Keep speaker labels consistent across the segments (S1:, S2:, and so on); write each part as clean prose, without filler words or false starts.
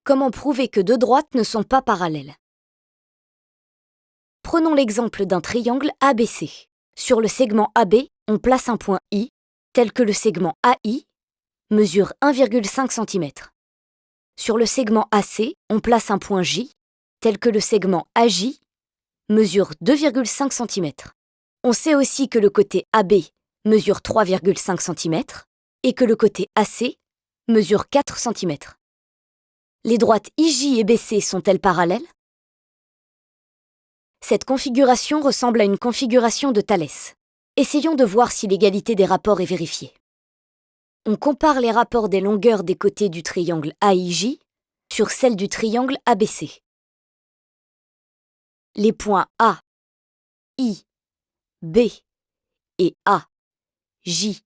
S1: Comment prouver que deux droites ne sont pas parallèles? Prenons l'exemple d'un triangle ABC. Sur le segment AB, on place un point I, tel que le segment AI mesure 1,5 cm. Sur le segment AC, on place un point J, tel que le segment AJ mesure 2,5 cm. On sait aussi que le côté AB mesure 3,5 cm et que le côté AC mesure 4 cm. Les droites IJ et BC sont-elles parallèles? Cette configuration ressemble à une configuration de Thalès. Essayons de voir si l'égalité des rapports est vérifiée. On compare les rapports des longueurs des côtés du triangle AIJ sur celles du triangle ABC. Les points A, I, B et A, J,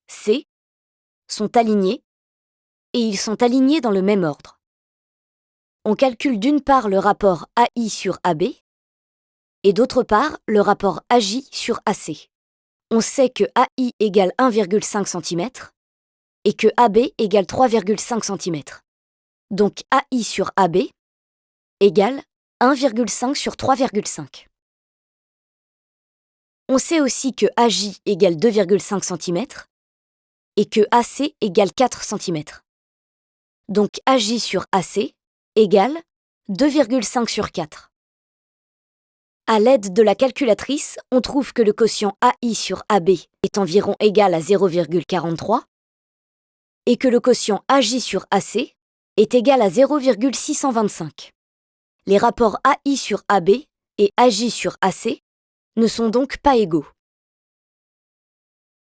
S1: C sont alignés et ils sont alignés dans le même ordre. On calcule d'une part le rapport AI sur AB et d'autre part le rapport AJ sur AC. On sait que AI égale 1,5 cm et que AB égale 3,5 cm. Donc AI sur AB égale 1,5 sur 3,5. On sait aussi que AJ égale 2,5 cm et que AC égale 4 cm. Donc AJ sur AC égale 2,5 sur 4. À l'aide de la calculatrice, on trouve que le quotient AI sur AB est environ égal à 0,43 et que le quotient AJ sur AC est égal à 0,625. Les rapports AI sur AB et AJ sur AC ne sont donc pas égaux.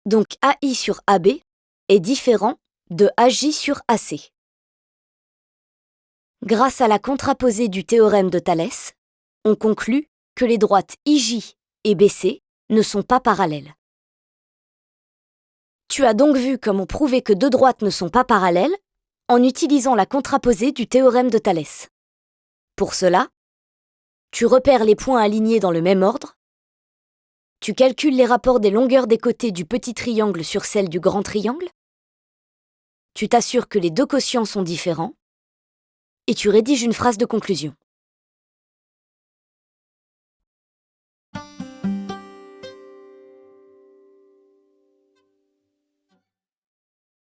S1: Donc AI sur AB est différent de AJ sur AC. Grâce à la contraposée du théorème de Thalès, on conclut que les droites IJ et BC ne sont pas parallèles. Tu as donc vu comment prouver que deux droites ne sont pas parallèles en utilisant la contraposée du théorème de Thalès. Pour cela, tu repères les points alignés dans le même ordre, tu calcules les rapports des longueurs des côtés du petit triangle sur celles du grand triangle, tu t'assures que les deux quotients sont différents, et tu rédiges une phrase de conclusion.